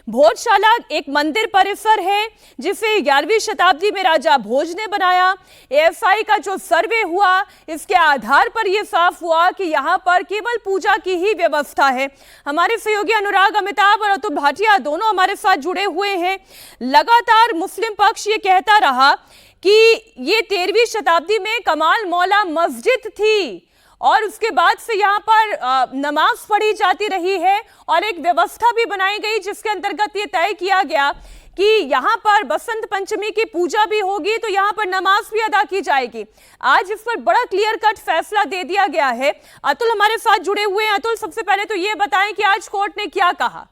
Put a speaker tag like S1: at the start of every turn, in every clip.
S1: भोजशाला एक मंदिर परिसर है जिसे 11वीं शताब्दी में राजा भोज ने बनाया। एएसआई का जो सर्वे हुआ इसके आधार पर यह साफ हुआ कि यहां पर केवल पूजा की ही व्यवस्था है। हमारे सहयोगी अनुराग अमिताभ और अतुल भाटिया दोनों हमारे साथ जुड़े हुए हैं। लगातार मुस्लिम पक्ष ये कहता रहा कि ये 13वीं शताब्दी में कमाल मौला मस्जिद थी और उसके बाद से यहाँ पर नमाज पढ़ी जाती रही है और एक व्यवस्था भी बनाई गई जिसके अंतर्गत ये तय किया गया कि यहाँ पर बसंत पंचमी की पूजा भी होगी तो यहाँ पर नमाज भी अदा की जाएगी। आज इस पर बड़ा क्लियर कट फैसला दे दिया गया है। अतुल हमारे साथ जुड़े हुए हैं। अतुल, सबसे पहले तो ये बताएं कि आज कोर्ट ने क्या कहा।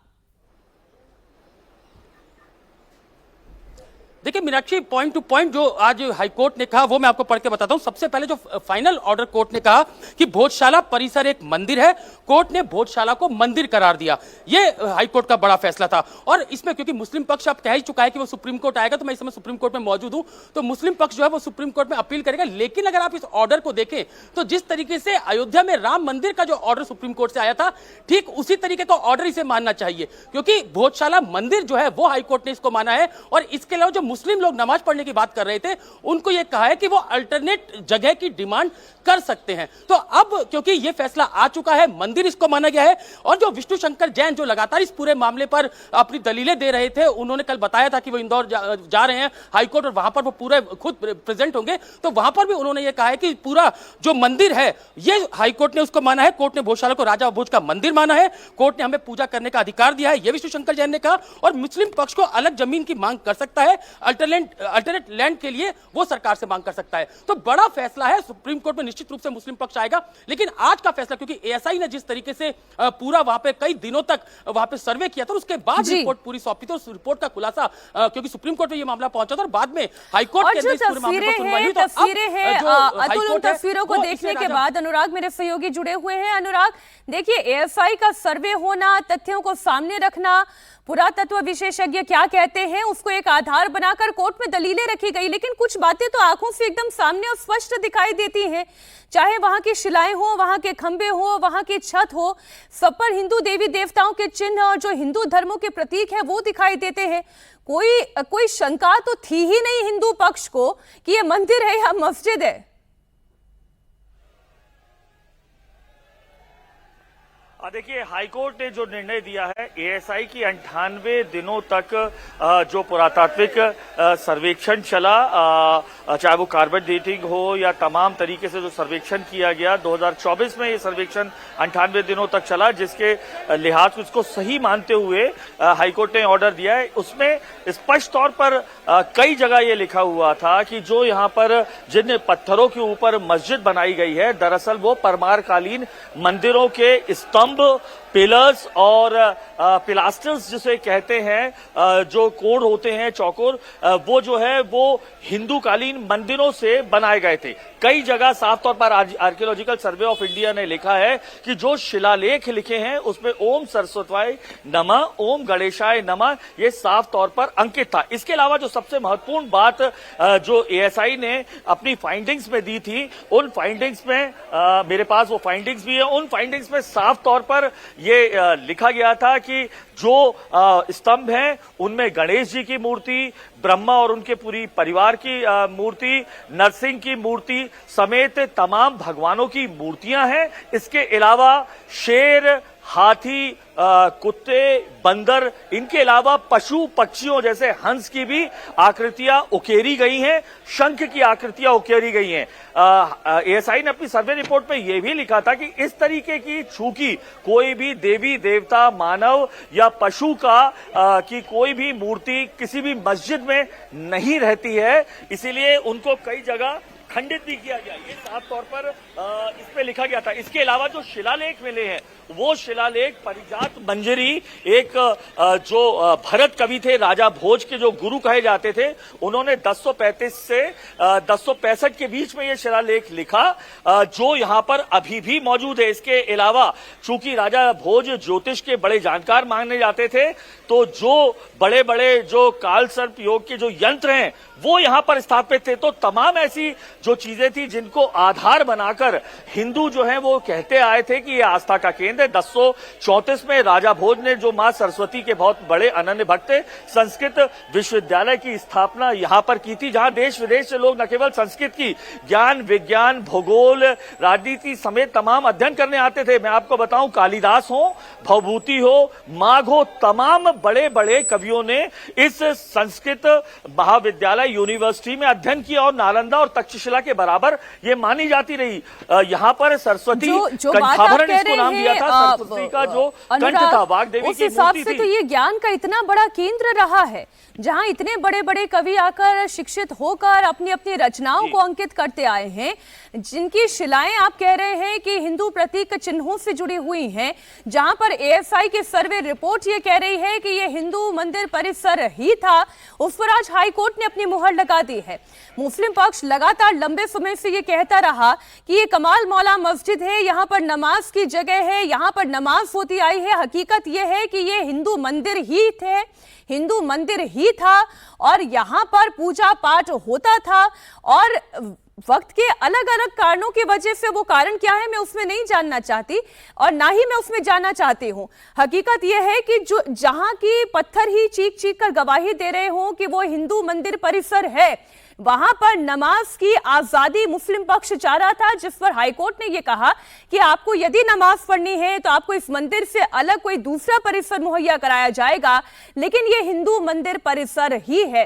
S2: देखिए मीनाक्षी, पॉइंट टू पॉइंट जो आज हाईकोर्ट ने कहा वो मैं आपको पढ़ के बताता हूं। सबसे पहले जो फाइनल ऑर्डर कोर्ट ने कहा कि भोजशाला परिसर एक मंदिर है, कोर्ट ने भोजशाला को मंदिर करार दिया। ये हाईकोर्ट का बड़ा फैसला था और इसमें क्योंकि मुस्लिम पक्ष अब कह ही चुका है कि वो सुप्रीम कोर्ट आएगा, तो मैं इस समय सुप्रीम कोर्ट में मौजूद हूं, तो मुस्लिम पक्ष जो है वो सुप्रीम कोर्ट में अपील करेगा। लेकिन अगर आप इस ऑर्डर को देखें तो जिस तरीके से अयोध्या में राम मंदिर का जो ऑर्डर सुप्रीम कोर्ट से आया था, ठीक उसी तरीके का ऑर्डर इसे मानना चाहिए, क्योंकि भोजशाला मंदिर जो है वो हाईकोर्ट ने इसको माना है। और इसके अलावा जो मुस्लिम लोग नमाज पढ़ने की बात कर रहे थे उनको यह कहा है कि वो अल्टरनेट जगह की डिमांड कर सकते हैं। तो अब क्योंकि यह फैसला आ चुका है, मंदिर इसको माना गया है। और जो विष्णु शंकर जैन जो लगातार इस पूरे मामले पर अपनी दलीलें दे रहे थे, उन्होंने कल बताया था कि वो इंदौर जा रहे हैं हाईकोर्ट और वहां पर वो पूरे खुद प्रेजेंट होंगे, तो वहां पर भी उन्होंने यह कहा है कि पूरा जो मंदिर है ये हाईकोर्ट ने उसको माना है। कोर्ट ने भोजशाला को राजा भोज का मंदिर माना है, कोर्ट ने हमें पूजा करने का अधिकार दिया है, यह विष्णु शंकर जैन ने कहा। और मुस्लिम पक्ष को अलग जमीन की मांग कर सकता है, अल्टरनेट लैंड के लिए वो सरकार से मांग कर सकता है। तो बड़ा फैसला है, सुप्रीम कोर्ट में निश्चित रूप से मुस्लिम पक्ष आएगा। लेकिन आज का फैसला, क्योंकि एएसआई ने जिस तरीके से पूरा वहां पे कई दिनों तक वहां पे सर्वे किया था, उसके बाद रिपोर्ट पूरी सौंपी थी, उस रिपोर्ट का खुलासा क्योंकि सुप्रीम कोर्ट में ये मामला पहुंचा था और बाद में हाईकोर्ट के अंदर इस पूरे मामले पर सुनवाई हुई।
S1: अतुल, उन तस्वीरों को देखने के बाद अनुराग मेरे सहयोगी जुड़े हुए हैं। अनुराग, देखिए एएसआई का सर्वे होना, तथ्यों को सामने रखना, पुरातत्व विशेषज्ञ क्या कहते हैं उसको एक आधार बनाकर कोर्ट में दलीलें रखी गई, लेकिन कुछ बातें तो आंखों से एकदम सामने और स्पष्ट दिखाई देती हैं। चाहे वहां की शिलाएं हो, वहां के खंबे हो, वहां की छत हो, सब पर हिंदू देवी देवताओं के चिन्ह और जो हिंदू धर्मों के प्रतीक है वो दिखाई देते हैं। कोई शंका तो थी ही नहीं हिंदू पक्ष को कि ये मंदिर है या मस्जिद है।
S3: देखिए, हाईकोर्ट ने जो निर्णय दिया है, एएसआई की 98 दिनों तक जो पुरातात्विक सर्वेक्षण चला, चाहे वो कार्बन डेटिंग हो या तमाम तरीके से जो सर्वेक्षण किया गया, 2024 में ये सर्वेक्षण 98 दिनों तक चला, जिसके लिहाज उसको सही मानते हुए हाईकोर्ट ने ऑर्डर दिया है। उसमें स्पष्ट तौर पर कई जगह ये लिखा हुआ था कि जो यहाँ पर जिन पत्थरों के ऊपर मस्जिद बनाई गई है, दरअसल वो परमारकालीन मंदिरों के स्तंभ, पिलर्स और पिलास्टर्स जिसे कहते हैं, जो कोड होते हैं चौकोर, वो जो है वो हिंदू कालीन मंदिरों से बनाए गए थे। कई जगह साफ तौर पर आर्कियोलॉजिकल सर्वे ऑफ इंडिया ने लिखा है कि जो शिलालेख लिखे हैं उसमें ओम सरस्वत्याय नमः, ओम गणेशाय नमः, ये साफ तौर पर अंकित था। इसके अलावा जो सबसे महत्वपूर्ण बात जो एएसआई ने अपनी फाइंडिंग्स में दी थी, उन फाइंडिंग्स में मेरे पास वो फाइंडिंग्स भी है, उन फाइंडिंग्स में साफ तौर पर ये लिखा गया था कि जो स्तंभ हैं उनमें गणेश जी की मूर्ति, ब्रह्मा और उनके पूरी परिवार की मूर्ति, नरसिंह की मूर्ति समेत तमाम भगवानों की मूर्तियां हैं। इसके अलावा शेर, हाथी, कुत्ते, बंदर, इनके अलावा पशु पक्षियों जैसे हंस की भी आकृतियां उकेरी गई हैं, शंख की आकृतियां उकेरी गई हैं। एएसआई ने अपनी सर्वे रिपोर्ट में यह भी लिखा था कि इस तरीके की चूंकि कोई भी देवी देवता, मानव या पशु की कोई भी मूर्ति किसी भी मस्जिद में नहीं रहती है, इसीलिए उनको कई जगह खंडित भी किया गया, ये साफ तौर पर इस पे लिखा गया था। इसके अलावा जो शिलालेख मिले हैं वो शिलालेख परिजात मंजरी, एक जो भरत कवि थे, राजा भोज के जो गुरु कहे जाते थे, उन्होंने 1035 से 1065 के बीच में ये शिलालेख लिखा, जो यहाँ पर अभी भी मौजूद है। इसके अलावा चूंकि राजा भोज ज्योतिष के बड़े जानकार माने जाते थे, तो जो बड़े बड़े जो काल सर्प योग के जो यंत्र हैं वो यहां पर स्थापित थे। तो तमाम ऐसी जो चीजें थी जिनको आधार बनाकर हिंदू जो है वो कहते आए थे कि ये आस्था का केंद्र प्रसिद्ध है। 1034 में राजा भोज ने, जो मां सरस्वती के बहुत बड़े अनन्य भक्त थे, संस्कृत विश्वविद्यालय की स्थापना यहां पर की थी, जहां देश विदेश से लोग न केवल संस्कृत की ज्ञान, विज्ञान, भूगोल, राजनीति समेत तमाम अध्ययन करने आते थे। मैं आपको बताऊं, कालिदास हो, भवभूति हो, माघ हो, तमाम बड़े बड़े कवियों ने इस संस्कृत महाविद्यालय यूनिवर्सिटी में अध्ययन किया और नालंदा और तक्षशिला के बराबर ये मानी जाती रही। यहाँ पर सरस्वती
S1: जो बात आप
S3: कंठाभरण
S1: कह
S3: इसको नाम
S1: रहे
S3: दिया था,
S1: हैं,
S3: सरस्वती का जो कंठ था, वाग्देवी
S1: उस
S3: की
S1: हिसाब
S3: मूर्ति
S1: से
S3: थी।
S1: तो ये ज्ञान का इतना बड़ा केंद्र रहा है, जहां इतने बड़े बड़े कवि आकर शिक्षित होकर अपनी अपनी रचनाओं को अंकित करते आए हैं, जिनकी शिलाएं आप कह रहे हैं कि हिंदू प्रतीक चिन्हों से जुड़ी हुई हैं, जहां पर एएसआई की सर्वे रिपोर्ट ये कह रही है कि ये हिंदू मंदिर परिसर ही था, उस पर आज हाई कोर्ट ने अपनी मुहर लगा दी है। मुस्लिम पक्ष लगातार लंबे समय से ये कहता रहा कि ये कमाल मौला मस्जिद है, यहाँ पर नमाज की जगह है, यहाँ पर नमाज होती आई है। हकीकत ये है कि ये हिंदू मंदिर ही थे, हिंदू मंदिर ही था और यहाँ पर पूजा पाठ होता था। और वक्त के अलग अलग कारणों की वजह से, वो कारण क्या है मैं उसमें नहीं जानना चाहती और ना ही मैं उसमें जानना चाहती हूँ। हकीकत यह है कि जो जहां की पत्थर ही चीख चीख कर गवाही दे रहे हों कि वो हिंदू मंदिर परिसर है, वहां पर नमाज की आजादी मुस्लिम पक्ष चाह रहा था, जिस पर हाईकोर्ट ने यह कहा कि आपको यदि नमाज पढ़नी है तो आपको इस मंदिर से अलग कोई दूसरा परिसर मुहैया कराया जाएगा, लेकिन यह हिंदू मंदिर परिसर ही है।